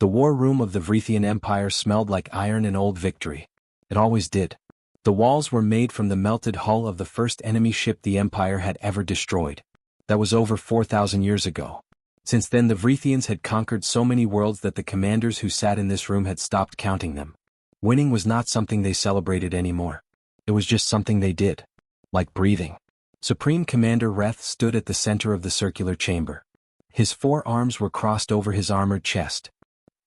The war room of the Vrithian Empire smelled like iron and old victory. It always did. The walls were made from the melted hull of the first enemy ship the Empire had ever destroyed. That was over 4,000 years ago. Since then the Vrithians had conquered so many worlds that the commanders who sat in this room had stopped counting them. Winning was not something they celebrated anymore. It was just something they did. Like breathing. Supreme Commander Reth stood at the center of the circular chamber. His 4 arms were crossed over his armored chest.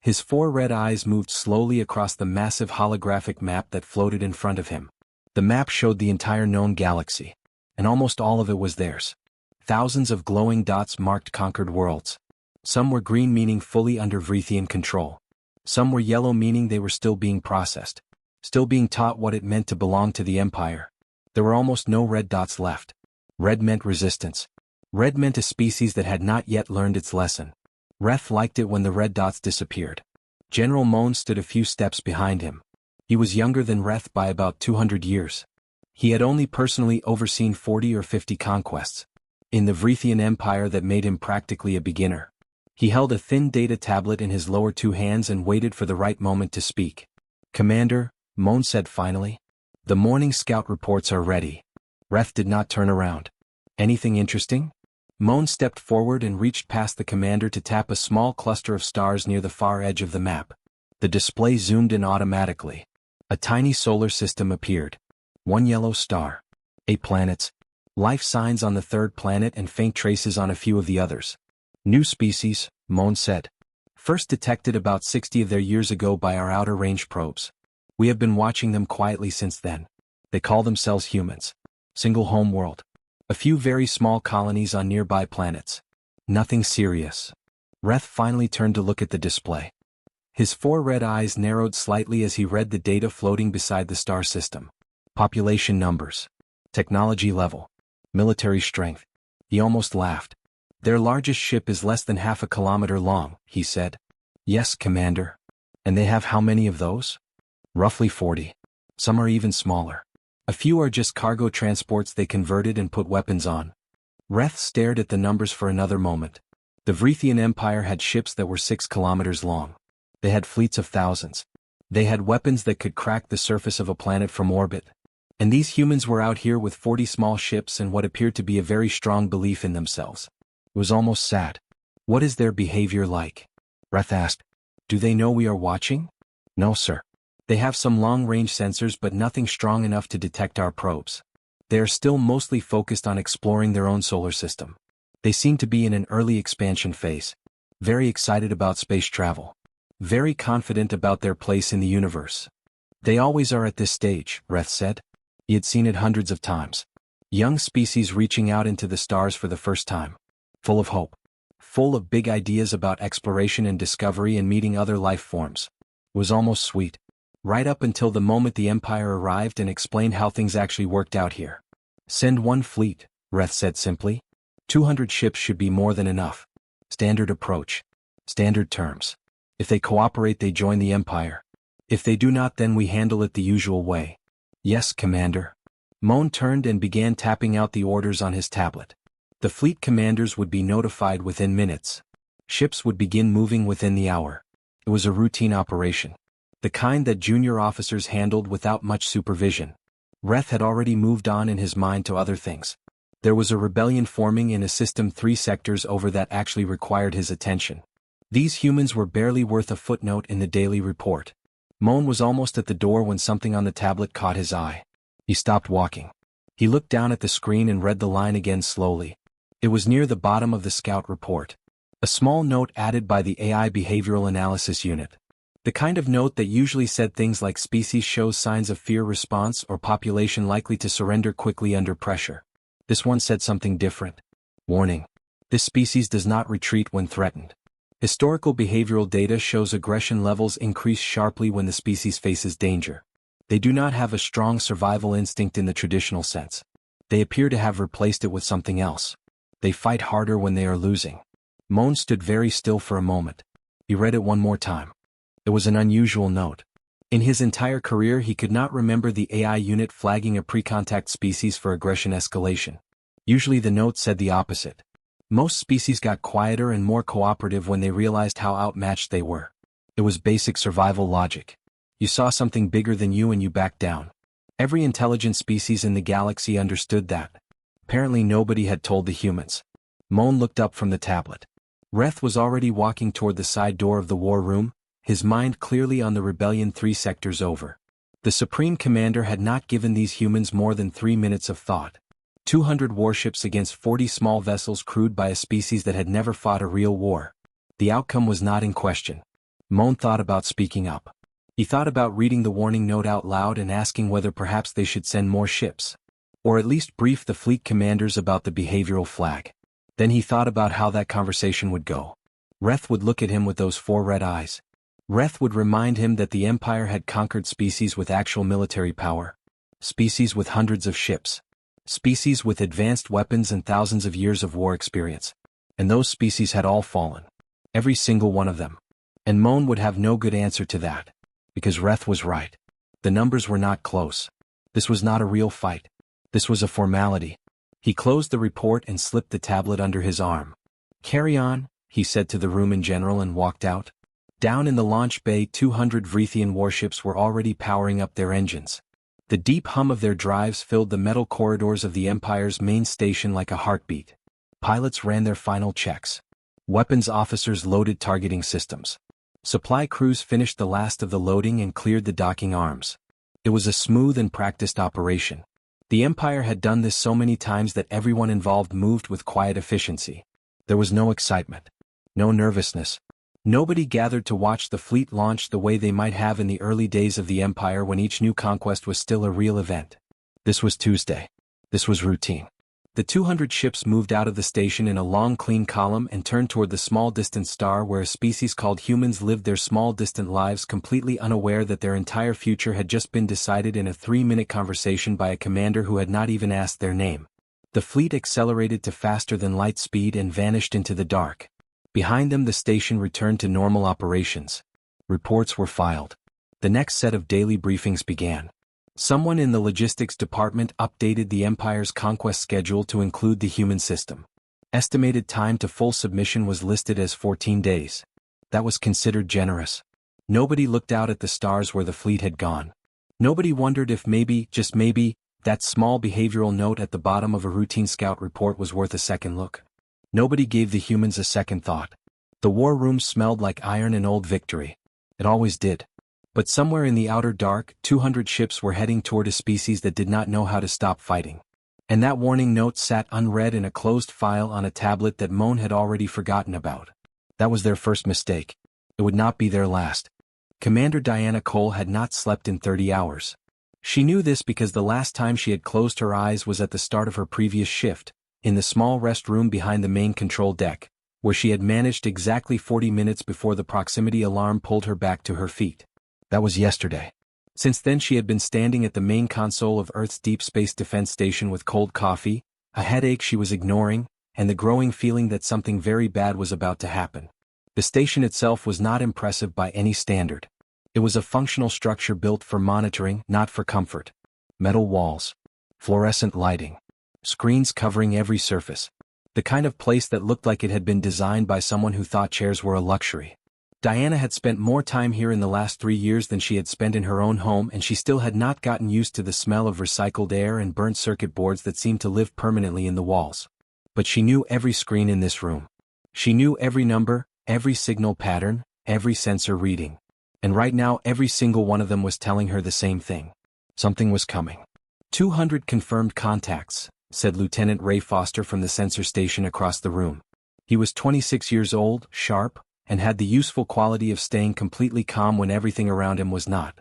His 4 red eyes moved slowly across the massive holographic map that floated in front of him. The map showed the entire known galaxy. And almost all of it was theirs. Thousands of glowing dots marked conquered worlds. Some were green, meaning fully under Vrithian control. Some were yellow, meaning they were still being processed. Still being taught what it meant to belong to the Empire. There were almost no red dots left. Red meant resistance. Red meant a species that had not yet learned its lesson. Reth liked it when the red dots disappeared. General Moan stood a few steps behind him. He was younger than Reth by about 200 years. He had only personally overseen 40 or 50 conquests. In the Vrithian Empire that made him practically a beginner. He held a thin data tablet in his lower 2 hands and waited for the right moment to speak. "Commander," Moan said finally. "The morning scout reports are ready." Reth did not turn around. "Anything interesting?" Moan stepped forward and reached past the commander to tap a small cluster of stars near the far edge of the map. The display zoomed in automatically. A tiny solar system appeared. 1 yellow star. 8 planets. Life signs on the 3rd planet and faint traces on a few of the others. "New species," Moan said. "First detected about 60 of their years ago by our outer range probes. We have been watching them quietly since then. They call themselves humans. Single home world. A few very small colonies on nearby planets. Nothing serious." Reth finally turned to look at the display. His 4 red eyes narrowed slightly as he read the data floating beside the star system. Population numbers. Technology level. Military strength. He almost laughed. "Their largest ship is less than half a kilometer long," he said. "Yes, Commander." "And they have how many of those?" "Roughly 40. Some are even smaller. A few are just cargo transports they converted and put weapons on." Reth stared at the numbers for another moment. The Vrithian Empire had ships that were 6 kilometers long. They had fleets of thousands. They had weapons that could crack the surface of a planet from orbit. And these humans were out here with 40 small ships and what appeared to be a very strong belief in themselves. It was almost sad. "What is their behavior like?" Reth asked. "Do they know we are watching?" "No, sir. They have some long-range sensors but nothing strong enough to detect our probes. They are still mostly focused on exploring their own solar system. They seem to be in an early expansion phase. Very excited about space travel. Very confident about their place in the universe. They always are at this stage," Reth said. He had seen it hundreds of times. Young species reaching out into the stars for the first time. Full of hope. Full of big ideas about exploration and discovery and meeting other life forms. It was almost sweet. Right up until the moment the Empire arrived and explained how things actually worked out here. "Send 1 fleet," Reth said simply. 200 ships should be more than enough. Standard approach. Standard terms. If they cooperate, they join the Empire. If they do not, then we handle it the usual way." "Yes, Commander." Moan turned and began tapping out the orders on his tablet. The fleet commanders would be notified within minutes. Ships would begin moving within the hour. It was a routine operation. The kind that junior officers handled without much supervision. Reth had already moved on in his mind to other things. There was a rebellion forming in a system 3 sectors over that actually required his attention. These humans were barely worth a footnote in the daily report. Moan was almost at the door when something on the tablet caught his eye. He stopped walking. He looked down at the screen and read the line again slowly. It was near the bottom of the scout report. A small note added by the AI Behavioral Analysis Unit. The kind of note that usually said things like species shows signs of fear response or population likely to surrender quickly under pressure. This one said something different. Warning. This species does not retreat when threatened. Historical behavioral data shows aggression levels increase sharply when the species faces danger. They do not have a strong survival instinct in the traditional sense. They appear to have replaced it with something else. They fight harder when they are losing. Moan stood very still for a moment. He read it one more time. It was an unusual note. In his entire career he could not remember the AI unit flagging a pre-contact species for aggression escalation. Usually the note said the opposite. Most species got quieter and more cooperative when they realized how outmatched they were. It was basic survival logic. You saw something bigger than you and you backed down. Every intelligent species in the galaxy understood that. Apparently nobody had told the humans. Moan looked up from the tablet. Reth was already walking toward the side door of the war room, his mind clearly on the rebellion 3 sectors over. The Supreme Commander had not given these humans more than 3 minutes of thought. 200 warships against 40 small vessels crewed by a species that had never fought a real war. The outcome was not in question. Moan thought about speaking up. He thought about reading the warning note out loud and asking whether perhaps they should send more ships. Or at least brief the fleet commanders about the behavioral flag. Then he thought about how that conversation would go. Reth would look at him with those 4 red eyes. Reth would remind him that the Empire had conquered species with actual military power. Species with hundreds of ships. Species with advanced weapons and thousands of years of war experience. And those species had all fallen. Every single one of them. And Moan would have no good answer to that. Because Reth was right. The numbers were not close. This was not a real fight. This was a formality. He closed the report and slipped the tablet under his arm. "Carry on," he said to the room in general and walked out. Down in the launch bay 200 Vrithian warships were already powering up their engines. The deep hum of their drives filled the metal corridors of the Empire's main station like a heartbeat. Pilots ran their final checks. Weapons officers loaded targeting systems. Supply crews finished the last of the loading and cleared the docking arms. It was a smooth and practiced operation. The Empire had done this so many times that everyone involved moved with quiet efficiency. There was no excitement. No nervousness. Nobody gathered to watch the fleet launch the way they might have in the early days of the Empire when each new conquest was still a real event. This was Tuesday. This was routine. The 200 ships moved out of the station in a long clean column and turned toward the small distant star where a species called humans lived their small distant lives completely unaware that their entire future had just been decided in a 3-minute conversation by a commander who had not even asked their name. The fleet accelerated to faster than light speed and vanished into the dark. Behind them the station returned to normal operations. Reports were filed. The next set of daily briefings began. Someone in the logistics department updated the Empire's conquest schedule to include the human system. Estimated time to full submission was listed as 14 days. That was considered generous. Nobody looked out at the stars where the fleet had gone. Nobody wondered if maybe, just maybe, that small behavioral note at the bottom of a routine scout report was worth a second look. Nobody gave the humans a second thought. The war room smelled like iron and old victory. It always did. But somewhere in the outer dark, 200 ships were heading toward a species that did not know how to stop fighting. And that warning note sat unread in a closed file on a tablet that Moan had already forgotten about. That was their first mistake. It would not be their last. Commander Diana Cole had not slept in 30 hours. She knew this because the last time she had closed her eyes was at the start of her previous shift, in the small rest room behind the main control deck, where she had managed exactly 40 minutes before the proximity alarm pulled her back to her feet. That was yesterday. Since then she had been standing at the main console of Earth's Deep Space Defense Station with cold coffee, a headache she was ignoring, and the growing feeling that something very bad was about to happen. The station itself was not impressive by any standard. It was a functional structure built for monitoring, not for comfort. Metal walls. Fluorescent lighting. Screens covering every surface. The kind of place that looked like it had been designed by someone who thought chairs were a luxury. Diana had spent more time here in the last 3 years than she had spent in her own home, and she still had not gotten used to the smell of recycled air and burnt circuit boards that seemed to live permanently in the walls. But she knew every screen in this room. She knew every number, every signal pattern, every sensor reading. And right now every single one of them was telling her the same thing. Something was coming. 200 confirmed contacts, said Lieutenant Ray Foster from the sensor station across the room. He was 26 years old, sharp, and had the useful quality of staying completely calm when everything around him was not.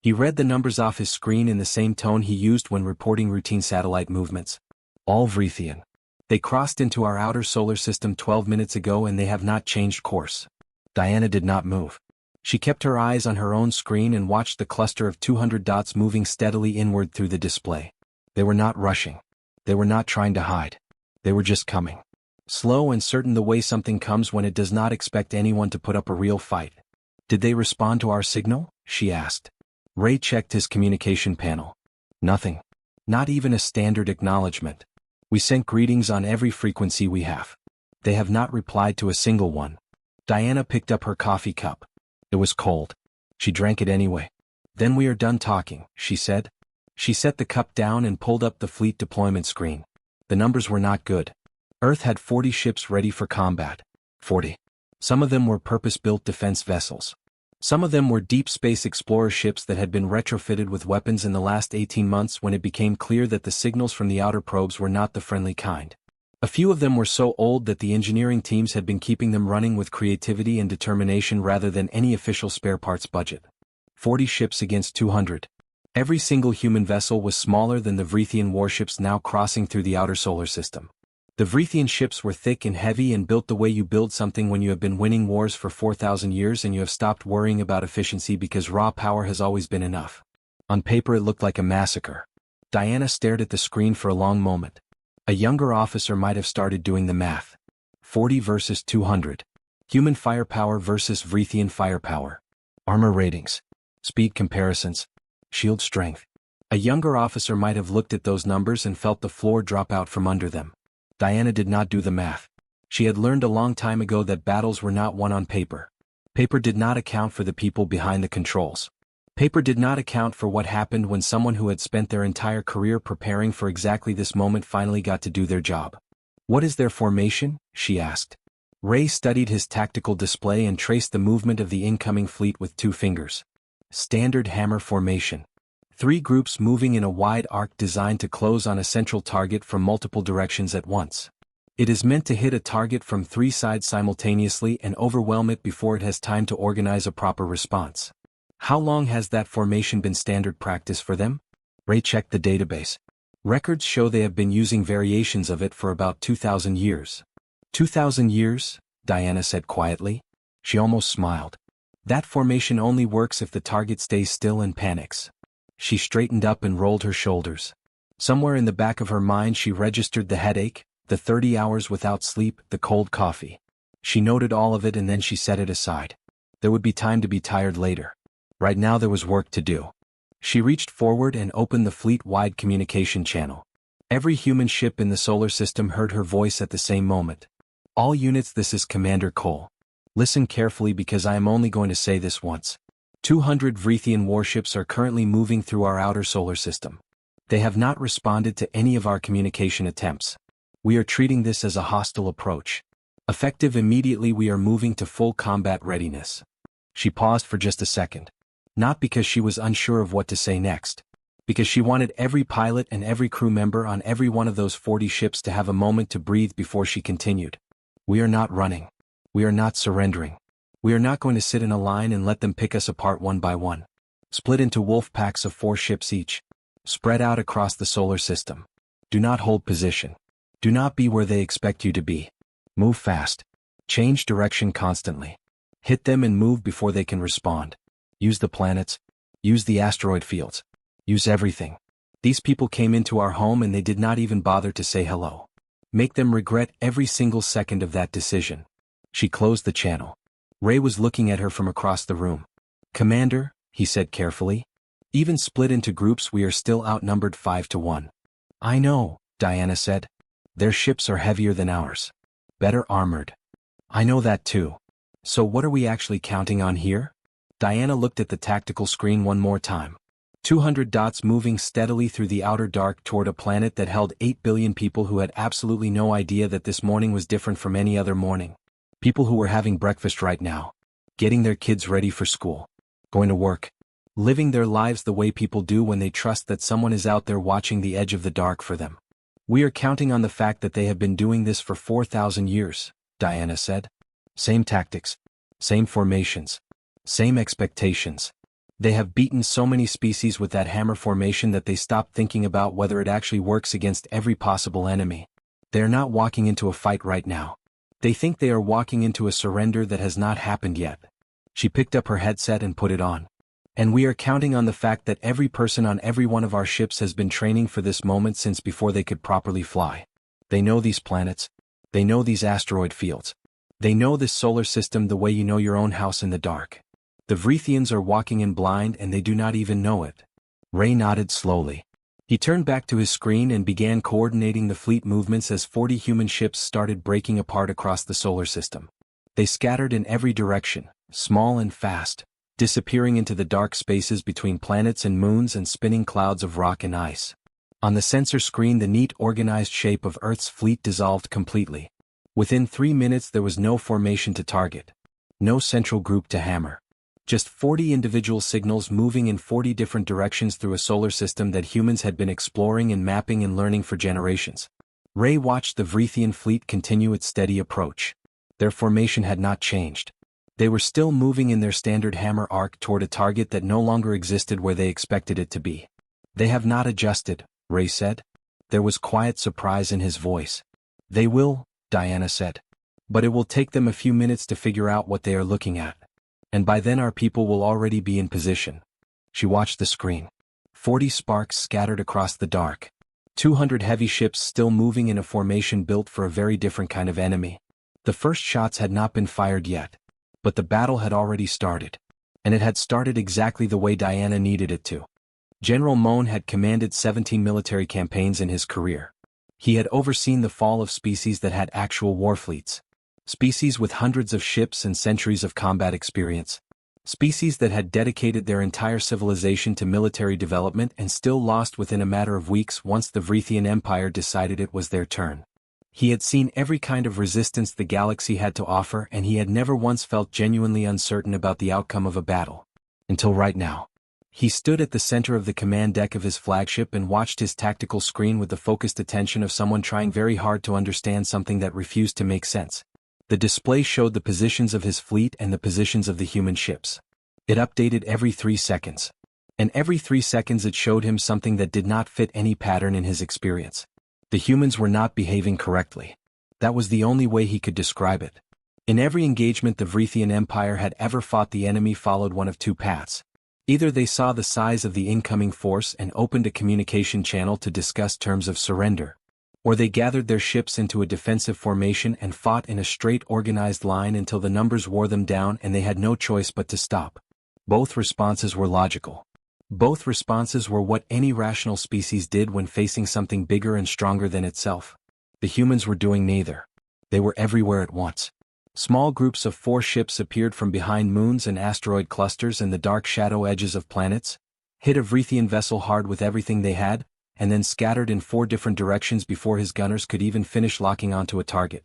He read the numbers off his screen in the same tone he used when reporting routine satellite movements. All Vrithian. They crossed into our outer solar system 12 minutes ago and they have not changed course. Diana did not move. She kept her eyes on her own screen and watched the cluster of 200 dots moving steadily inward through the display. They were not rushing. They were not trying to hide. They were just coming. Slow and certain, the way something comes when it does not expect anyone to put up a real fight. Did they respond to our signal? She asked. Ray checked his communication panel. Nothing. Not even a standard acknowledgement. We sent greetings on every frequency we have. They have not replied to a single one. Diana picked up her coffee cup. It was cold. She drank it anyway. Then we are done talking, she said. She set the cup down and pulled up the fleet deployment screen. The numbers were not good. Earth had 40 ships ready for combat. 40. Some of them were purpose-built defense vessels. Some of them were deep space explorer ships that had been retrofitted with weapons in the last 18 months when it became clear that the signals from the outer probes were not the friendly kind. A few of them were so old that the engineering teams had been keeping them running with creativity and determination rather than any official spare parts budget. 40 ships against 200. Every single human vessel was smaller than the Vrithian warships now crossing through the outer solar system. The Vrithian ships were thick and heavy and built the way you build something when you have been winning wars for 4,000 years and you have stopped worrying about efficiency because raw power has always been enough. On paper it looked like a massacre. Diana stared at the screen for a long moment. A younger officer might have started doing the math. 40 versus 200. Human firepower versus Vrithian firepower. Armor ratings. Speed comparisons. Shield strength. A younger officer might have looked at those numbers and felt the floor drop out from under them. Diana did not do the math. She had learned a long time ago that battles were not won on paper. Paper did not account for the people behind the controls. Paper did not account for what happened when someone who had spent their entire career preparing for exactly this moment finally got to do their job. What is their formation? She asked. Ray studied his tactical display and traced the movement of the incoming fleet with 2 fingers. Standard hammer formation. 3 groups moving in a wide arc designed to close on a central target from multiple directions at once. It is meant to hit a target from 3 sides simultaneously and overwhelm it before it has time to organize a proper response. How long has that formation been standard practice for them? Ray checked the database. Records show they have been using variations of it for about 2,000 years. 2,000 years? Diana said quietly. She almost smiled. That formation only works if the target stays still and panics. She straightened up and rolled her shoulders. Somewhere in the back of her mind she registered the headache, the 30 hours without sleep, the cold coffee. She noted all of it and then she set it aside. There would be time to be tired later. Right now there was work to do. She reached forward and opened the fleet-wide communication channel. Every human ship in the solar system heard her voice at the same moment. All units, this is Commander Cole. Listen carefully because I am only going to say this once. 200 Vrithian warships are currently moving through our outer solar system. They have not responded to any of our communication attempts. We are treating this as a hostile approach. Effective immediately, we are moving to full combat readiness. She paused for just a second. Not because she was unsure of what to say next. Because she wanted every pilot and every crew member on every one of those 40 ships to have a moment to breathe before she continued. We are not running. We are not surrendering. We are not going to sit in a line and let them pick us apart one by one. Split into wolf packs of 4 ships each. Spread out across the solar system. Do not hold position. Do not be where they expect you to be. Move fast. Change direction constantly. Hit them and move before they can respond. Use the planets. Use the asteroid fields. Use everything. These people came into our home and they did not even bother to say hello. Make them regret every single second of that decision. She closed the channel. Ray was looking at her from across the room. Commander, he said carefully. Even split into groups we are still outnumbered 5-1. I know, Diana said. Their ships are heavier than ours. Better armored. I know that too. So what are we actually counting on here? Diana looked at the tactical screen one more time. 200 dots moving steadily through the outer dark toward a planet that held 8 billion people who had absolutely no idea that this morning was different from any other morning. People who were having breakfast right now. Getting their kids ready for school. Going to work. Living their lives the way people do when they trust that someone is out there watching the edge of the dark for them. We are counting on the fact that they have been doing this for 4,000 years, Diana said. Same tactics. Same formations. Same expectations. They have beaten so many species with that hammer formation that they stopped thinking about whether it actually works against every possible enemy. They are not walking into a fight right now. They think they are walking into a surrender that has not happened yet. She picked up her headset and put it on. And we are counting on the fact that every person on every one of our ships has been training for this moment since before they could properly fly. They know these planets. They know these asteroid fields. They know this solar system the way you know your own house in the dark. The Vrithians are walking in blind and they do not even know it. Ray nodded slowly. He turned back to his screen and began coordinating the fleet movements as 40 human ships started breaking apart across the solar system. They scattered in every direction, small and fast, disappearing into the dark spaces between planets and moons and spinning clouds of rock and ice. On the sensor screen, the neat, organized shape of Earth's fleet dissolved completely. Within 3 minutes there was no formation to target. No central group to hammer. Just 40 individual signals moving in 40 different directions through a solar system that humans had been exploring and mapping and learning for generations. Ray watched the Vrithian fleet continue its steady approach. Their formation had not changed. They were still moving in their standard hammer arc toward a target that no longer existed where they expected it to be. "They have not adjusted," Ray said. There was quiet surprise in his voice. "They will," Diana said. "But it will take them a few minutes to figure out what they are looking at. And by then our people will already be in position." She watched the screen. 40 sparks scattered across the dark. 200 heavy ships still moving in a formation built for a very different kind of enemy. The first shots had not been fired yet. But the battle had already started. And it had started exactly the way Diana needed it to. General Moan had commanded 17 military campaigns in his career. He had overseen the fall of species that had actual war fleets. Species with hundreds of ships and centuries of combat experience. Species that had dedicated their entire civilization to military development and still lost within a matter of weeks once the Vrithian Empire decided it was their turn. He had seen every kind of resistance the galaxy had to offer, and he had never once felt genuinely uncertain about the outcome of a battle. Until right now. He stood at the center of the command deck of his flagship and watched his tactical screen with the focused attention of someone trying very hard to understand something that refused to make sense. The display showed the positions of his fleet and the positions of the human ships. It updated every 3 seconds. And every 3 seconds it showed him something that did not fit any pattern in his experience. The humans were not behaving correctly. That was the only way he could describe it. In every engagement the Vrithian Empire had ever fought, the enemy followed one of two paths. Either they saw the size of the incoming force and opened a communication channel to discuss terms of surrender, or they gathered their ships into a defensive formation and fought in a straight organized line until the numbers wore them down and they had no choice but to stop. Both responses were logical. Both responses were what any rational species did when facing something bigger and stronger than itself. The humans were doing neither. They were everywhere at once. Small groups of 4 ships appeared from behind moons and asteroid clusters and the dark shadow edges of planets, hit a Vrithian vessel hard with everything they had, and then scattered in 4 different directions before his gunners could even finish locking onto a target.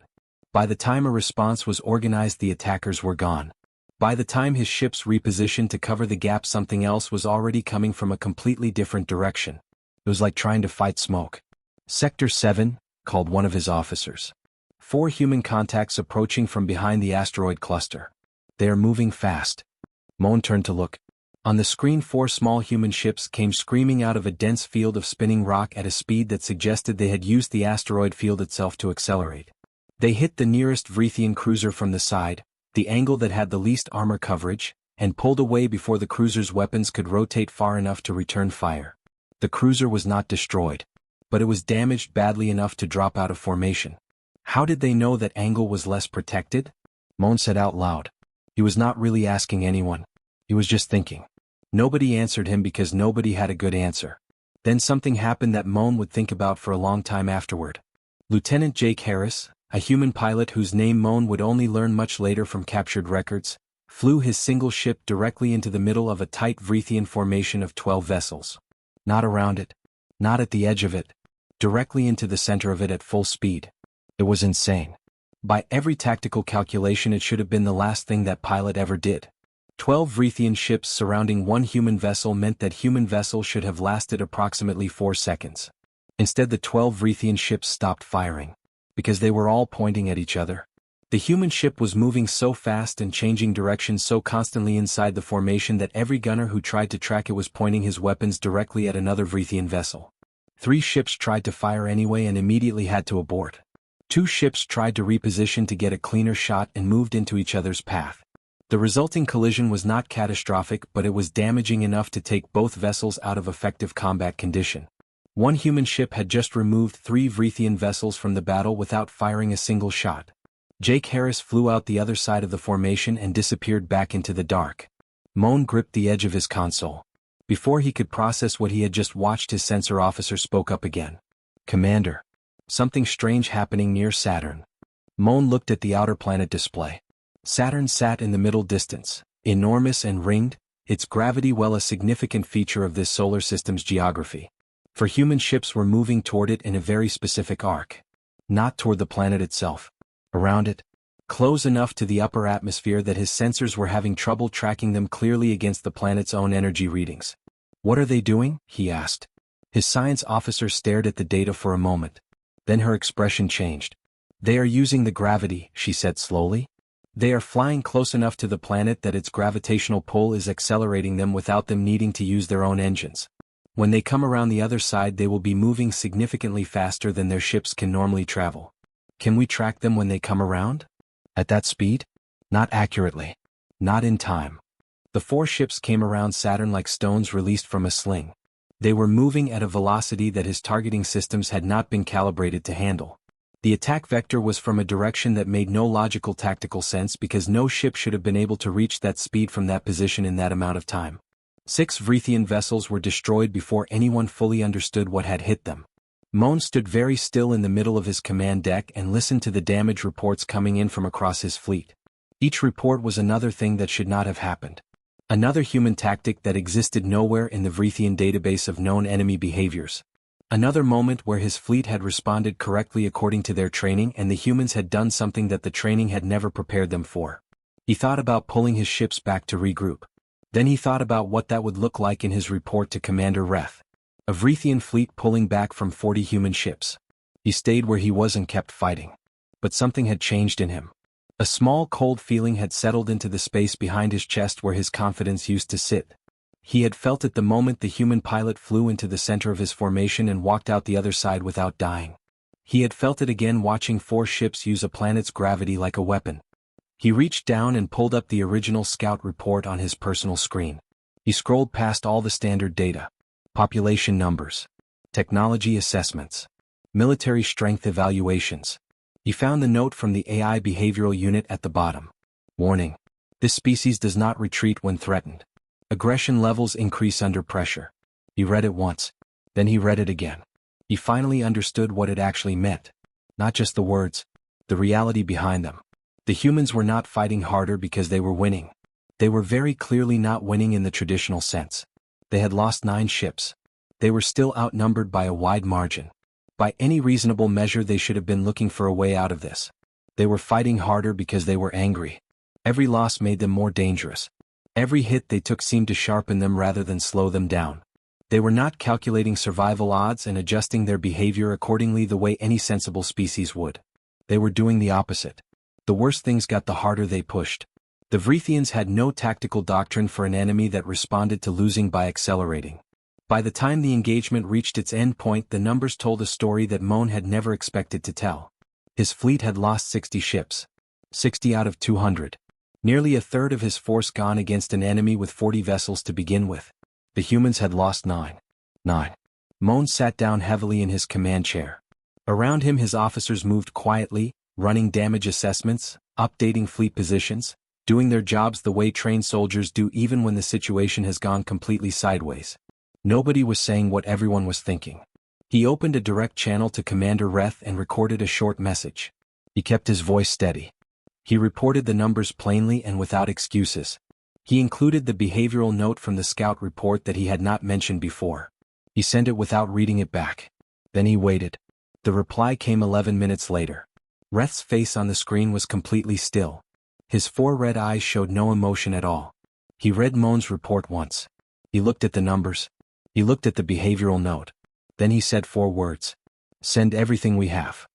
By the time a response was organized, the attackers were gone. By the time his ships repositioned to cover the gap, something else was already coming from a completely different direction. It was like trying to fight smoke. "Sector 7, called one of his officers. 4 human contacts approaching from behind the asteroid cluster. They are moving fast." Moan turned to look. On the screen 4 small human ships came screaming out of a dense field of spinning rock at a speed that suggested they had used the asteroid field itself to accelerate. They hit the nearest Vrithian cruiser from the side, the angle that had the least armor coverage, and pulled away before the cruiser's weapons could rotate far enough to return fire. The cruiser was not destroyed, but it was damaged badly enough to drop out of formation. How did they know that angle was less protected? Moan said out loud. He was not really asking anyone. He was just thinking. Nobody answered him because nobody had a good answer. Then something happened that Moan would think about for a long time afterward. Lieutenant Jake Harris, a human pilot whose name Moan would only learn much later from captured records, flew his single ship directly into the middle of a tight Vrithian formation of 12 vessels. Not around it. Not at the edge of it. Directly into the center of it at full speed. It was insane. By every tactical calculation, it should have been the last thing that pilot ever did. 12 Vrithian ships surrounding one human vessel meant that human vessel should have lasted approximately 4 seconds. Instead, the 12 Vrithian ships stopped firing. Because they were all pointing at each other. The human ship was moving so fast and changing direction so constantly inside the formation that every gunner who tried to track it was pointing his weapons directly at another Vrithian vessel. 3 ships tried to fire anyway and immediately had to abort. 2 ships tried to reposition to get a cleaner shot and moved into each other's path. The resulting collision was not catastrophic, but it was damaging enough to take both vessels out of effective combat condition. One human ship had just removed 3 Vrithian vessels from the battle without firing a single shot. Jake Harris flew out the other side of the formation and disappeared back into the dark. Moan gripped the edge of his console. Before he could process what he had just watched, his sensor officer spoke up again. "Commander. Something strange happening near Saturn." Moan looked at the outer planet display. Saturn sat in the middle distance, enormous and ringed, its gravity well a significant feature of this solar system's geography. For human ships were moving toward it in a very specific arc. Not toward the planet itself. Around it. Close enough to the upper atmosphere that his sensors were having trouble tracking them clearly against the planet's own energy readings. "What are they doing?" he asked. His science officer stared at the data for a moment. Then her expression changed. "They are using the gravity," she said slowly. "They are flying close enough to the planet that its gravitational pull is accelerating them without them needing to use their own engines. When they come around the other side they will be moving significantly faster than their ships can normally travel. Can we track them when they come around? At that speed? Not accurately. Not in time." The 4 ships came around Saturn like stones released from a sling. They were moving at a velocity that his targeting systems had not been calibrated to handle. The attack vector was from a direction that made no logical tactical sense because no ship should have been able to reach that speed from that position in that amount of time. 6 Vrithian vessels were destroyed before anyone fully understood what had hit them. Moan stood very still in the middle of his command deck and listened to the damage reports coming in from across his fleet. Each report was another thing that should not have happened. Another human tactic that existed nowhere in the Vrithian database of known enemy behaviors. Another moment where his fleet had responded correctly according to their training and the humans had done something that the training had never prepared them for. He thought about pulling his ships back to regroup. Then he thought about what that would look like in his report to Commander Reth. A Vrithian fleet pulling back from 40 human ships. He stayed where he was and kept fighting. But something had changed in him. A small cold feeling had settled into the space behind his chest where his confidence used to sit. He had felt it the moment the human pilot flew into the center of his formation and walked out the other side without dying. He had felt it again watching 4 ships use a planet's gravity like a weapon. He reached down and pulled up the original scout report on his personal screen. He scrolled past all the standard data. Population numbers. Technology assessments. Military strength evaluations. He found the note from the AI behavioral unit at the bottom. Warning. This species does not retreat when threatened. Aggression levels increase under pressure. He read it once. Then he read it again. He finally understood what it actually meant. Not just the words. The reality behind them. The humans were not fighting harder because they were winning. They were very clearly not winning in the traditional sense. They had lost 9 ships. They were still outnumbered by a wide margin. By any reasonable measure they should have been looking for a way out of this. They were fighting harder because they were angry. Every loss made them more dangerous. Every hit they took seemed to sharpen them rather than slow them down. They were not calculating survival odds and adjusting their behavior accordingly the way any sensible species would. They were doing the opposite. The worse things got the harder they pushed. The Vrithians had no tactical doctrine for an enemy that responded to losing by accelerating. By the time the engagement reached its end point, the numbers told a story that Moan had never expected to tell. His fleet had lost 60 ships. 60 out of 200. Nearly a third of his force gone against an enemy with 40 vessels to begin with. The humans had lost 9. Moan sat down heavily in his command chair. Around him his officers moved quietly, running damage assessments, updating fleet positions, doing their jobs the way trained soldiers do even when the situation has gone completely sideways. Nobody was saying what everyone was thinking. He opened a direct channel to Commander Reth and recorded a short message. He kept his voice steady. He reported the numbers plainly and without excuses. He included the behavioral note from the scout report that he had not mentioned before. He sent it without reading it back. Then he waited. The reply came 11 minutes later. Reth's face on the screen was completely still. His 4 red eyes showed no emotion at all. He read Moan's report once. He looked at the numbers. He looked at the behavioral note. Then he said 4 words. "Send everything we have."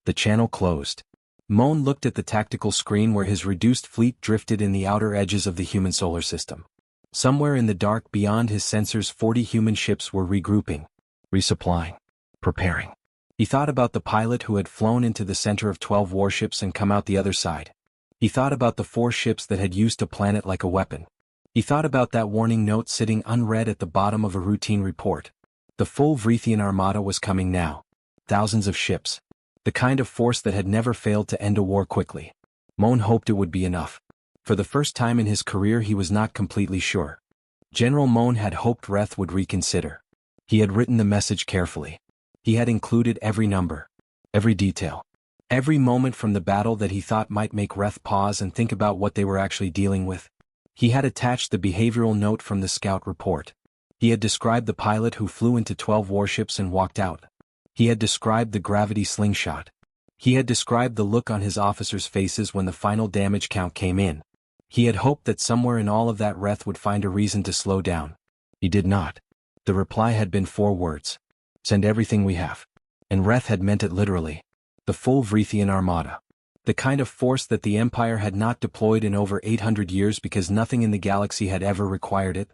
The channel closed. Moan looked at the tactical screen where his reduced fleet drifted in the outer edges of the human solar system. Somewhere in the dark beyond his sensors 40 human ships were regrouping, resupplying, preparing. He thought about the pilot who had flown into the center of 12 warships and come out the other side. He thought about the 4 ships that had used a planet like a weapon. He thought about that warning note sitting unread at the bottom of a routine report. The full Vrithian armada was coming now. Thousands of ships. The kind of force that had never failed to end a war quickly. Moan hoped it would be enough. For the first time in his career he was not completely sure. General Moan had hoped Reth would reconsider. He had written the message carefully. He had included every number. Every detail. Every moment from the battle that he thought might make Reth pause and think about what they were actually dealing with. He had attached the behavioral note from the scout report. He had described the pilot who flew into 12 warships and walked out. He had described the gravity slingshot. He had described the look on his officers' faces when the final damage count came in. He had hoped that somewhere in all of that Reth would find a reason to slow down. He did not. The reply had been 4 words. Send everything we have. And Reth had meant it literally. The full Vrithian armada. The kind of force that the Empire had not deployed in over 800 years because nothing in the galaxy had ever required it.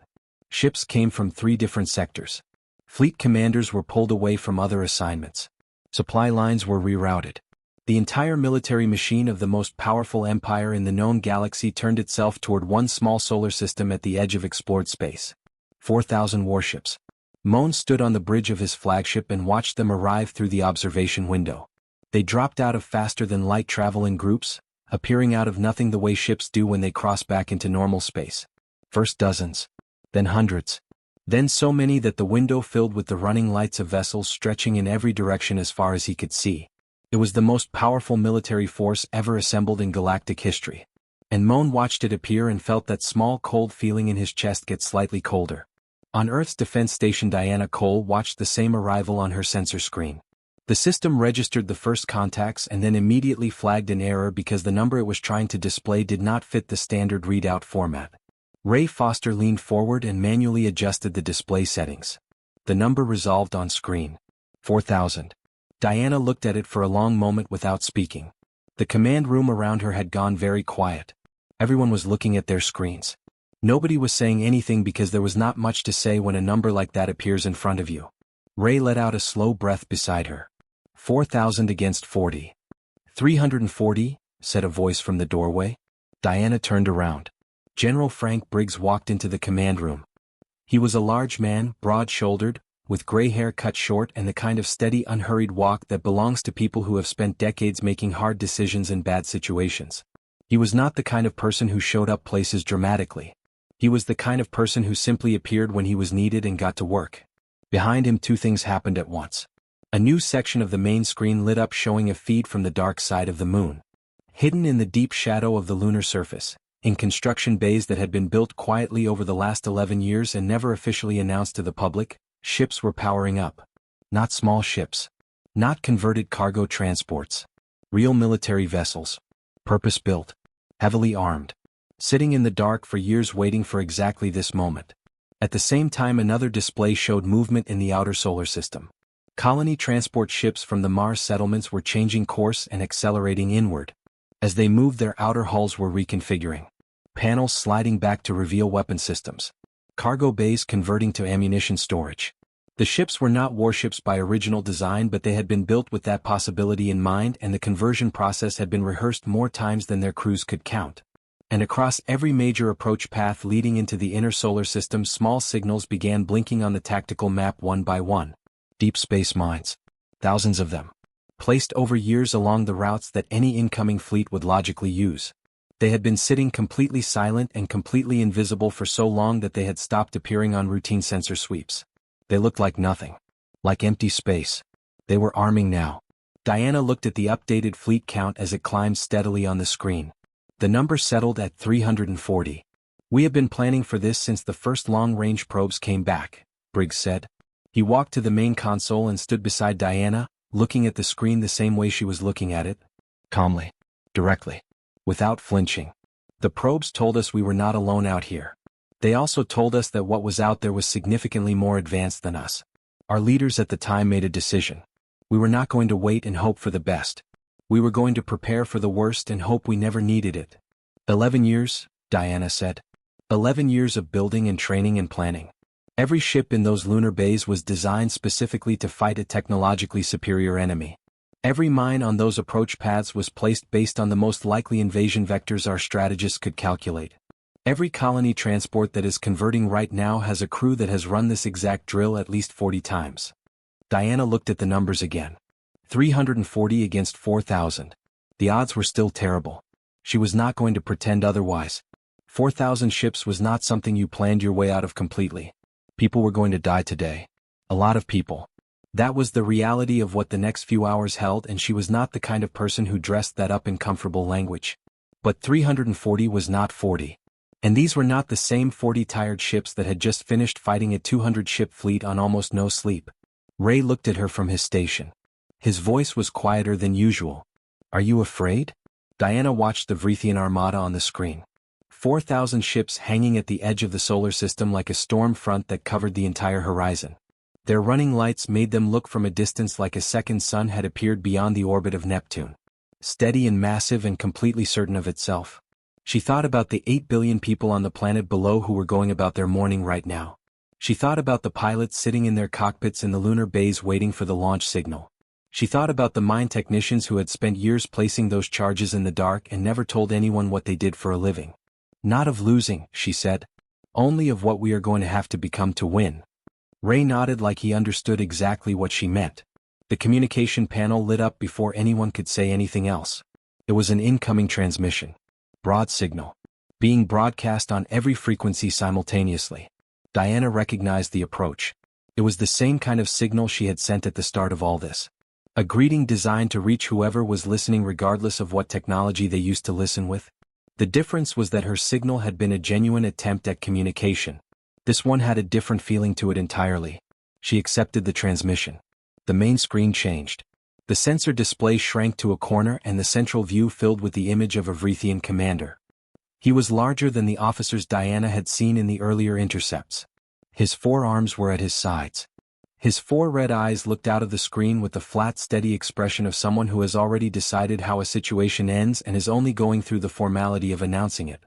Ships came from 3 different sectors. Fleet commanders were pulled away from other assignments. Supply lines were rerouted. The entire military machine of the most powerful empire in the known galaxy turned itself toward one small solar system at the edge of explored space. 4,000 warships. Moan stood on the bridge of his flagship and watched them arrive through the observation window. They dropped out of faster-than-light travel in groups, appearing out of nothing the way ships do when they cross back into normal space. First dozens. Then hundreds. Then so many that the window filled with the running lights of vessels stretching in every direction as far as he could see. It was the most powerful military force ever assembled in galactic history. And Moan watched it appear and felt that small cold feeling in his chest get slightly colder. On Earth's defense station, Diana Cole watched the same arrival on her sensor screen. The system registered the first contacts and then immediately flagged an error because the number it was trying to display did not fit the standard readout format. Ray Foster leaned forward and manually adjusted the display settings. The number resolved on screen. 4,000. Diana looked at it for a long moment without speaking. The command room around her had gone very quiet. Everyone was looking at their screens. Nobody was saying anything because there was not much to say when a number like that appears in front of you. Ray let out a slow breath beside her. 4,000 against 40. 340, said a voice from the doorway. Diana turned around. General Frank Briggs walked into the command room. He was a large man, broad-shouldered, with gray hair cut short and the kind of steady, unhurried walk that belongs to people who have spent decades making hard decisions in bad situations. He was not the kind of person who showed up places dramatically. He was the kind of person who simply appeared when he was needed and got to work. Behind him, 2 things happened at once. A new section of the main screen lit up showing a feed from the dark side of the moon. Hidden in the deep shadow of the lunar surface, in construction bays that had been built quietly over the last 11 years and never officially announced to the public, ships were powering up. Not small ships. Not converted cargo transports. Real military vessels. Purpose-built. Heavily armed. Sitting in the dark for years waiting for exactly this moment. At the same time, another display showed movement in the outer solar system. Colony transport ships from the Mars settlements were changing course and accelerating inward. As they moved, their outer hulls were reconfiguring. Panels sliding back to reveal weapon systems. Cargo bays converting to ammunition storage. The ships were not warships by original design, but they had been built with that possibility in mind, and the conversion process had been rehearsed more times than their crews could count. And across every major approach path leading into the inner solar system, small signals began blinking on the tactical map one by one. Deep space mines. Thousands of them. Placed over years along the routes that any incoming fleet would logically use. They had been sitting completely silent and completely invisible for so long that they had stopped appearing on routine sensor sweeps. They looked like nothing. Like empty space. They were arming now. Diana looked at the updated fleet count as it climbed steadily on the screen. The number settled at 340. We have been planning for this since the first long-range probes came back, Briggs said. He walked to the main console and stood beside Diana, looking at the screen the same way she was looking at it. Calmly. Directly. Without flinching. The probes told us we were not alone out here. They also told us that what was out there was significantly more advanced than us. Our leaders at the time made a decision. We were not going to wait and hope for the best. We were going to prepare for the worst and hope we never needed it. 11 years, Diana said. 11 years of building and training and planning. Every ship in those lunar bays was designed specifically to fight a technologically superior enemy. Every mine on those approach paths was placed based on the most likely invasion vectors our strategists could calculate. Every colony transport that is converting right now has a crew that has run this exact drill at least 40 times. Diana looked at the numbers again. 340 against 4,000. The odds were still terrible. She was not going to pretend otherwise. 4,000 ships was not something you planned your way out of completely. People were going to die today. A lot of people. That was the reality of what the next few hours held, and she was not the kind of person who dressed that up in comfortable language. But 340 was not 40. And these were not the same 40 tired ships that had just finished fighting a 200-ship fleet on almost no sleep. Ray looked at her from his station. His voice was quieter than usual. "Are you afraid?" Diana watched the Vrithian armada on the screen. 4,000 ships hanging at the edge of the solar system like a storm front that covered the entire horizon. Their running lights made them look from a distance like a second sun had appeared beyond the orbit of Neptune. Steady and massive and completely certain of itself. She thought about the 8 billion people on the planet below who were going about their morning right now. She thought about the pilots sitting in their cockpits in the lunar bays waiting for the launch signal. She thought about the mine technicians who had spent years placing those charges in the dark and never told anyone what they did for a living. "Not of losing," she said. "Only of what we are going to have to become to win." Ray nodded like he understood exactly what she meant. The communication panel lit up before anyone could say anything else. It was an incoming transmission. Broad signal. Being broadcast on every frequency simultaneously. Diana recognized the approach. It was the same kind of signal she had sent at the start of all this. A greeting designed to reach whoever was listening regardless of what technology they used to listen with. The difference was that her signal had been a genuine attempt at communication. This one had a different feeling to it entirely. She accepted the transmission. The main screen changed. The sensor display shrank to a corner and the central view filled with the image of a Vrithian commander. He was larger than the officers Diana had seen in the earlier intercepts. His 4 arms were at his sides. His 4 red eyes looked out of the screen with the flat, steady expression of someone who has already decided how a situation ends and is only going through the formality of announcing it.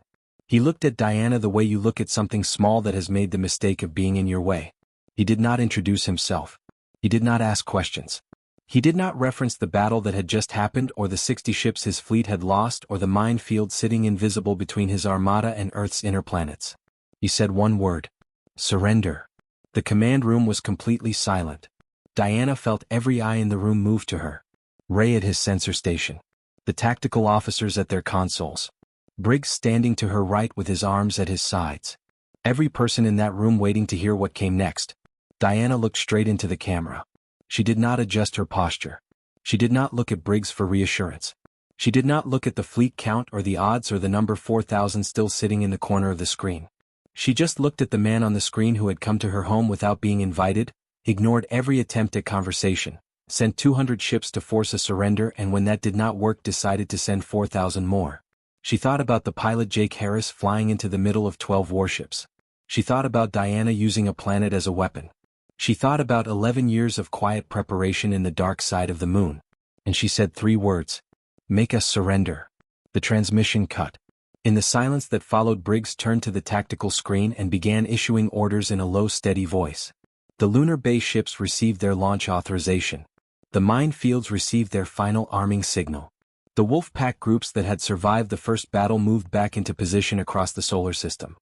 He looked at Diana the way you look at something small that has made the mistake of being in your way. He did not introduce himself. He did not ask questions. He did not reference the battle that had just happened or the 60 ships his fleet had lost or the minefield sitting invisible between his armada and Earth's inner planets. He said one word. "Surrender." The command room was completely silent. Diana felt every eye in the room move to her. Ray at his sensor station. The tactical officers at their consoles. Briggs standing to her right with his arms at his sides. Every person in that room waiting to hear what came next. Diana looked straight into the camera. She did not adjust her posture. She did not look at Briggs for reassurance. She did not look at the fleet count or the odds or the number 4,000 still sitting in the corner of the screen. She just looked at the man on the screen who had come to her home without being invited, ignored every attempt at conversation, sent 200 ships to force a surrender, and when that did not work decided to send 4,000 more. She thought about the pilot Jake Harris flying into the middle of 12 warships. She thought about Diana using a planet as a weapon. She thought about 11 years of quiet preparation in the dark side of the moon. And she said 3 words. "Make us surrender." The transmission cut. In the silence that followed, Briggs turned to the tactical screen and began issuing orders in a low, steady voice. The lunar base ships received their launch authorization. The minefields received their final arming signal. The wolf pack groups that had survived the first battle moved back into position across the solar system.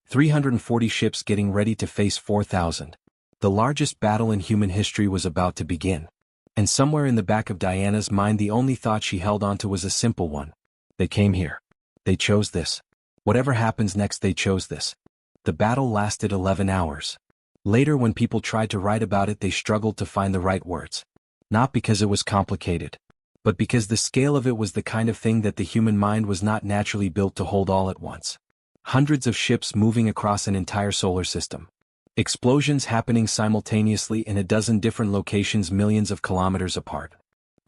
340 ships getting ready to face 4,000. The largest battle in human history was about to begin. And somewhere in the back of Diana's mind the only thought she held onto was a simple one. They came here. They chose this. Whatever happens next, they chose this. The battle lasted 11 hours. Later, when people tried to write about it, they struggled to find the right words. Not because it was complicated, but because the scale of it was the kind of thing that the human mind was not naturally built to hold all at once. Hundreds of ships moving across an entire solar system. Explosions happening simultaneously in a dozen different locations millions of kilometers apart.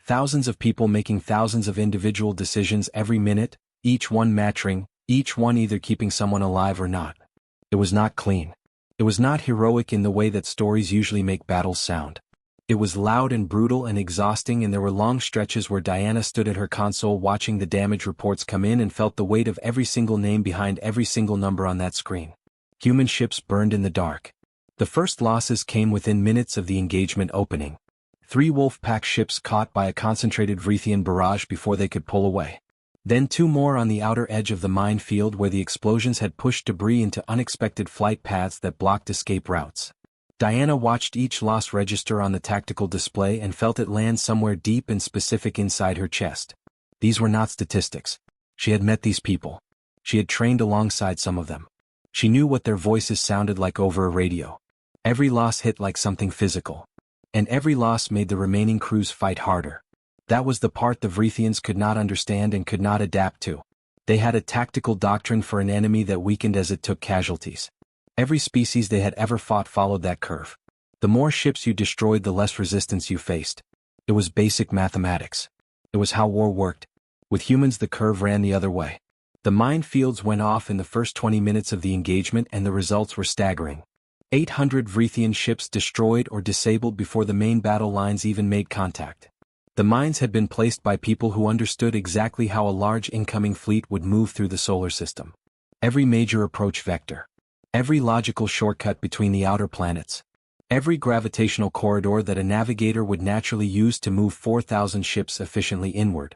Thousands of people making thousands of individual decisions every minute, each one mattering, each one either keeping someone alive or not. It was not clean. It was not heroic in the way that stories usually make battles sound. It was loud and brutal and exhausting, and there were long stretches where Diana stood at her console watching the damage reports come in and felt the weight of every single name behind every single number on that screen. Human ships burned in the dark. The first losses came within minutes of the engagement opening. 3 Wolfpack ships caught by a concentrated Vrithian barrage before they could pull away. Then 2 more on the outer edge of the minefield where the explosions had pushed debris into unexpected flight paths that blocked escape routes. Diana watched each loss register on the tactical display and felt it land somewhere deep and specific inside her chest. These were not statistics. She had met these people. She had trained alongside some of them. She knew what their voices sounded like over a radio. Every loss hit like something physical. And every loss made the remaining crews fight harder. That was the part the Vrithians could not understand and could not adapt to. They had a tactical doctrine for an enemy that weakened as it took casualties. Every species they had ever fought followed that curve. The more ships you destroyed, the less resistance you faced. It was basic mathematics. It was how war worked. With humans, the curve ran the other way. The minefields went off in the first 20 minutes of the engagement, and the results were staggering. 800 Vrithian ships destroyed or disabled before the main battle lines even made contact. The mines had been placed by people who understood exactly how a large incoming fleet would move through the solar system. Every major approach vector. Every logical shortcut between the outer planets. Every gravitational corridor that a navigator would naturally use to move 4,000 ships efficiently inward.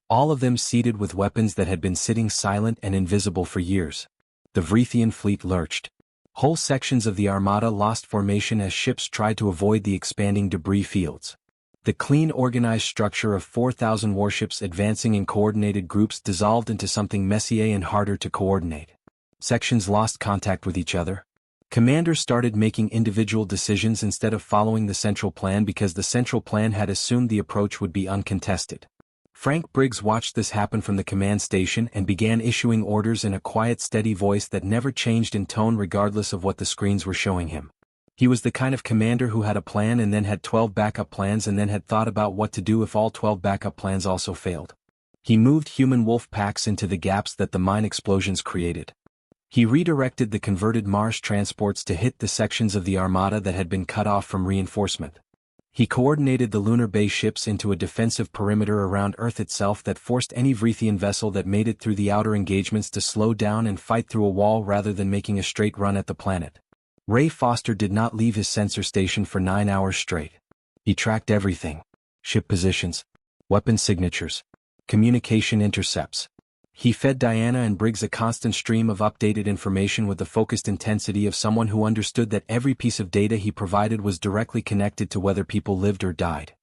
All of them seated with weapons that had been sitting silent and invisible for years. The Vrithian fleet lurched. Whole sections of the armada lost formation as ships tried to avoid the expanding debris fields. The clean, organized structure of 4,000 warships advancing in coordinated groups dissolved into something messier and harder to coordinate. Sections lost contact with each other. Commanders started making individual decisions instead of following the central plan because the central plan had assumed the approach would be uncontested. Frank Briggs watched this happen from the command station and began issuing orders in a quiet, steady voice that never changed in tone regardless of what the screens were showing him. He was the kind of commander who had a plan and then had 12 backup plans and then had thought about what to do if all 12 backup plans also failed. He moved human wolf packs into the gaps that the mine explosions created. He redirected the converted Mars transports to hit the sections of the armada that had been cut off from reinforcement. He coordinated the lunar base ships into a defensive perimeter around Earth itself that forced any Vrithian vessel that made it through the outer engagements to slow down and fight through a wall rather than making a straight run at the planet. Ray Foster did not leave his sensor station for 9 hours straight. He tracked everything. Ship positions, weapon signatures, communication intercepts. He fed Diana and Briggs a constant stream of updated information with the focused intensity of someone who understood that every piece of data he provided was directly connected to whether people lived or died.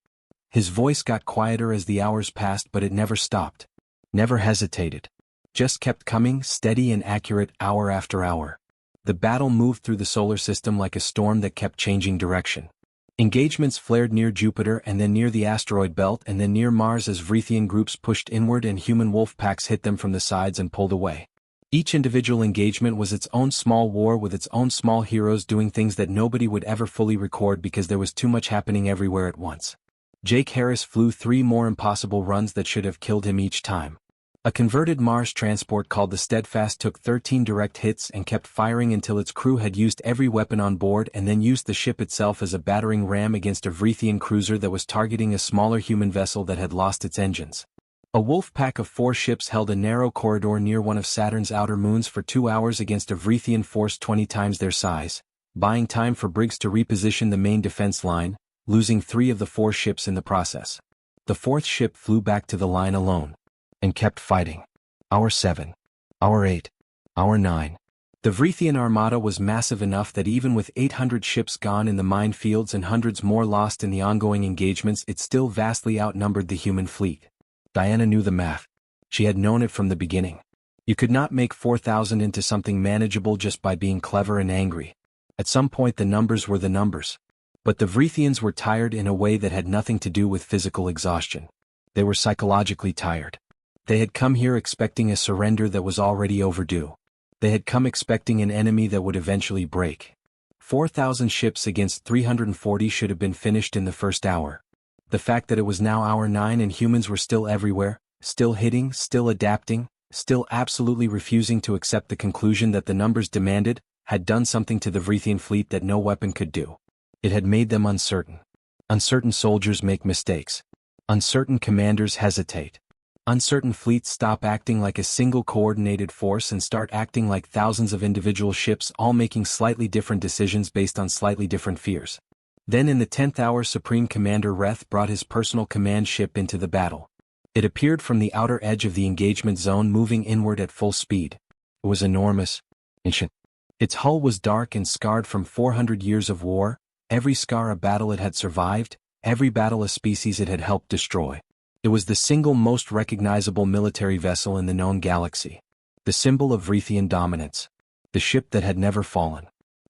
His voice got quieter as the hours passed, but it never stopped. Never hesitated. Just kept coming, steady and accurate, hour after hour. The battle moved through the solar system like a storm that kept changing direction. Engagements flared near Jupiter and then near the asteroid belt and then near Mars as Vrithian groups pushed inward and human wolf packs hit them from the sides and pulled away. Each individual engagement was its own small war with its own small heroes doing things that nobody would ever fully record because there was too much happening everywhere at once. Jake Harris flew 3 more impossible runs that should have killed him each time. A converted Mars transport called the Steadfast took 13 direct hits and kept firing until its crew had used every weapon on board and then used the ship itself as a battering ram against a Vrithian cruiser that was targeting a smaller human vessel that had lost its engines. A wolf pack of 4 ships held a narrow corridor near one of Saturn's outer moons for 2 hours against a Vrithian force 20 times their size, buying time for Briggs to reposition the main defense line, losing 3 of the 4 ships in the process. The 4th ship flew back to the line alone. And kept fighting. Hour 7. Hour 8. Hour 9. The Vrithian armada was massive enough that even with 800 ships gone in the minefields and hundreds more lost in the ongoing engagements, it still vastly outnumbered the human fleet. Diana knew the math. She had known it from the beginning. You could not make 4,000 into something manageable just by being clever and angry. At some point the numbers were the numbers. But the Vrithians were tired in a way that had nothing to do with physical exhaustion. They were psychologically tired. They had come here expecting a surrender that was already overdue. They had come expecting an enemy that would eventually break. 4,000 ships against 340 should have been finished in the first hour. The fact that it was now hour 9 and humans were still everywhere, still hitting, still adapting, still absolutely refusing to accept the conclusion that the numbers demanded, had done something to the Vrithian fleet that no weapon could do. It had made them uncertain. Uncertain soldiers make mistakes. Uncertain commanders hesitate. Uncertain fleets stop acting like a single coordinated force and start acting like thousands of individual ships all making slightly different decisions based on slightly different fears. Then in the 10th hour Supreme Commander Reth brought his personal command ship into the battle. It appeared from the outer edge of the engagement zone moving inward at full speed. It was enormous, ancient. Its hull was dark and scarred from 400 years of war, every scar a battle it had survived, every battle a species it had helped destroy. It was the single most recognizable military vessel in the known galaxy. The symbol of Vrithian dominance. The ship that had never fallen.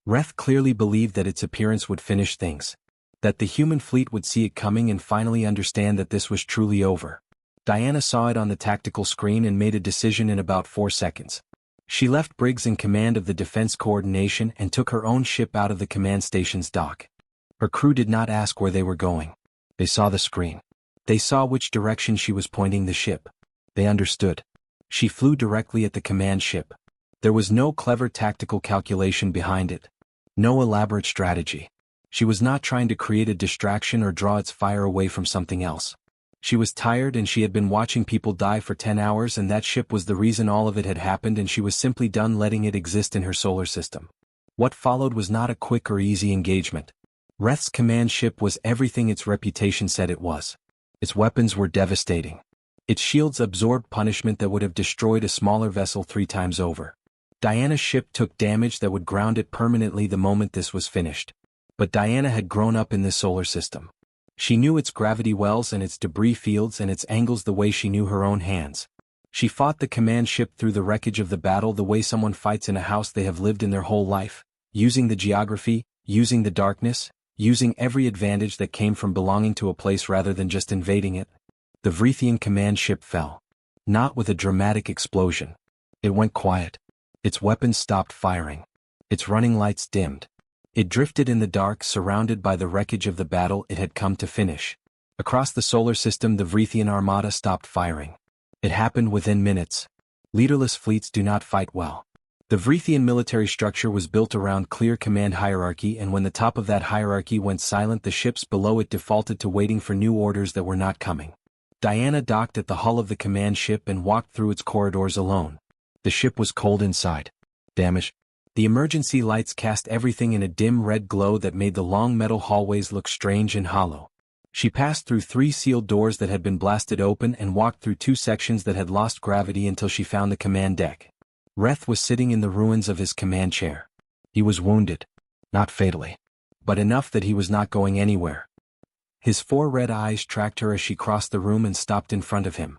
Reth clearly believed that its appearance would finish things. That the human fleet would see it coming and finally understand that this was truly over. Diana saw it on the tactical screen and made a decision in about 4 seconds. She left Briggs in command of the defense coordination and took her own ship out of the command station's dock. Her crew did not ask where they were going. They saw the screen. They saw which direction she was pointing the ship. They understood. She flew directly at the command ship. There was no clever tactical calculation behind it. No elaborate strategy. She was not trying to create a distraction or draw its fire away from something else. She was tired and she had been watching people die for 10 hours and that ship was the reason all of it had happened and she was simply done letting it exist in her solar system. What followed was not a quick or easy engagement. Reth's command ship was everything its reputation said it was. Its weapons were devastating. Its shields absorbed punishment that would have destroyed a smaller vessel 3 times over. Diana's ship took damage that would ground it permanently the moment this was finished. But Diana had grown up in this solar system. She knew its gravity wells and its debris fields and its angles the way she knew her own hands. She fought the command ship through the wreckage of the battle the way someone fights in a house they have lived in their whole life, using the geography, using the darkness, using every advantage that came from belonging to a place rather than just invading it. The Vrithian command ship fell. Not with a dramatic explosion. It went quiet. Its weapons stopped firing. Its running lights dimmed. It drifted in the dark surrounded by the wreckage of the battle it had come to finish. Across the solar system the Vrithian armada stopped firing. It happened within minutes. Leaderless fleets do not fight well. The Vrithian military structure was built around clear command hierarchy and when the top of that hierarchy went silent the ships below it defaulted to waiting for new orders that were not coming. Diana docked at the hull of the command ship and walked through its corridors alone. The ship was cold inside. Damage. The emergency lights cast everything in a dim red glow that made the long metal hallways look strange and hollow. She passed through 3 sealed doors that had been blasted open and walked through 2 sections that had lost gravity until she found the command deck. Reth was sitting in the ruins of his command chair. He was wounded. Not fatally. But enough that he was not going anywhere. His 4 red eyes tracked her as she crossed the room and stopped in front of him.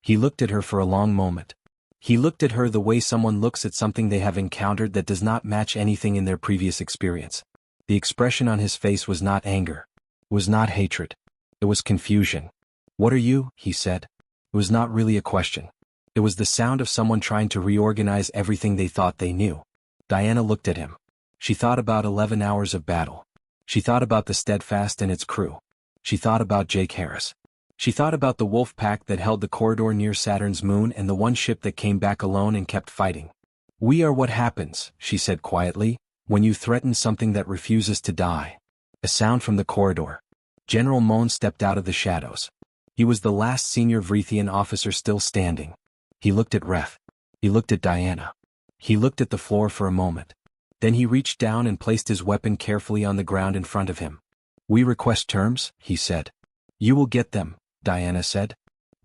He looked at her for a long moment. He looked at her the way someone looks at something they have encountered that does not match anything in their previous experience. The expression on his face was not anger. It was not hatred. It was confusion. "What are you?" he said. It was not really a question. It was the sound of someone trying to reorganize everything they thought they knew. Diana looked at him. She thought about 11 hours of battle. She thought about the Steadfast and its crew. She thought about Jake Harris. She thought about the wolf pack that held the corridor near Saturn's moon and the one ship that came back alone and kept fighting. "We are what happens," she said quietly, "when you threaten something that refuses to die." A sound from the corridor. General Moan stepped out of the shadows. He was the last senior Vrithian officer still standing. He looked at Reth. He looked at Diana. He looked at the floor for a moment. Then he reached down and placed his weapon carefully on the ground in front of him. "We request terms," he said. "You will get them," Diana said.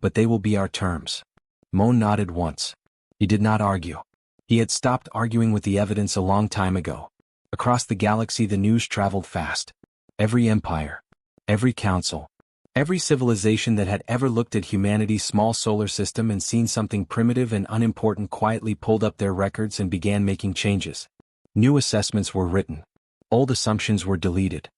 "But they will be our terms." Moan nodded once. He did not argue. He had stopped arguing with the evidence a long time ago. Across the galaxy the news traveled fast. Every empire, every council, every civilization that had ever looked at humanity's small solar system and seen something primitive and unimportant quietly pulled up their records and began making changes. New assessments were written. Old assumptions were deleted.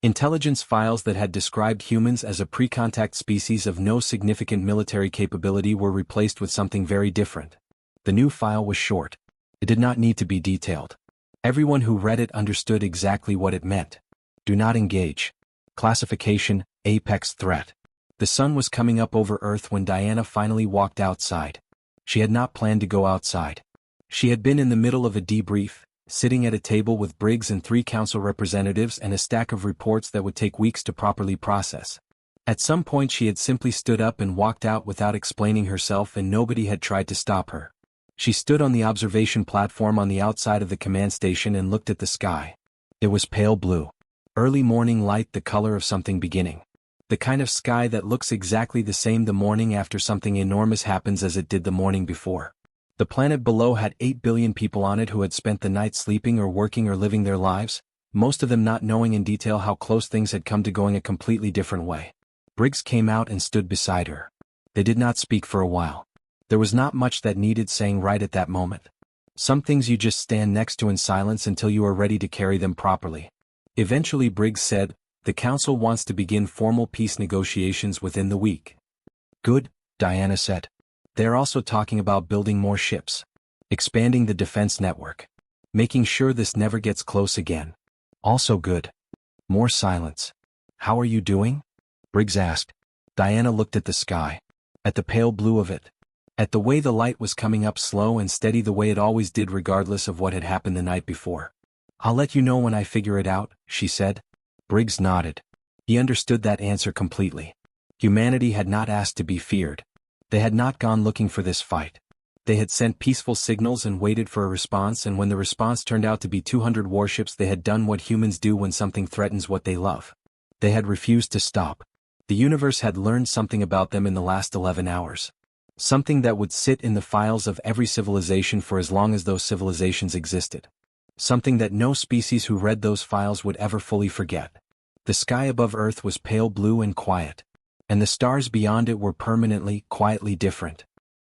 Intelligence files that had described humans as a pre-contact species of no significant military capability were replaced with something very different. The new file was short. It did not need to be detailed. Everyone who read it understood exactly what it meant. Do not engage. Classification, apex threat. The sun was coming up over Earth when Diana finally walked outside. She had not planned to go outside. She had been in the middle of a debrief, sitting at a table with Briggs and 3 council representatives and a stack of reports that would take weeks to properly process. At some point she had simply stood up and walked out without explaining herself and nobody had tried to stop her. She stood on the observation platform on the outside of the command station and looked at the sky. It was pale blue. Early morning light, the color of something beginning. The kind of sky that looks exactly the same the morning after something enormous happens as it did the morning before. The planet below had 8 billion people on it who had spent the night sleeping or working or living their lives, most of them not knowing in detail how close things had come to going a completely different way. Briggs came out and stood beside her. They did not speak for a while. There was not much that needed saying right at that moment. Some things you just stand next to in silence until you are ready to carry them properly. Eventually Briggs said, The Council wants to begin formal peace negotiations within the week. Good, Diana said. They're also talking about building more ships, expanding the defense network, making sure this never gets close again. Also good. More silence. How are you doing? Briggs asked. Diana looked at the sky, at the pale blue of it, at the way the light was coming up slow and steady the way it always did regardless of what had happened the night before. I'll let you know when I figure it out, she said. Briggs nodded. He understood that answer completely. Humanity had not asked to be feared. They had not gone looking for this fight. They had sent peaceful signals and waited for a response, and when the response turned out to be 200 warships, they had done what humans do when something threatens what they love. They had refused to stop. The universe had learned something about them in the last 11 hours. Something that would sit in the files of every civilization for as long as those civilizations existed. Something that no species who read those files would ever fully forget. The sky above Earth was pale blue and quiet, and the stars beyond it were permanently, quietly different.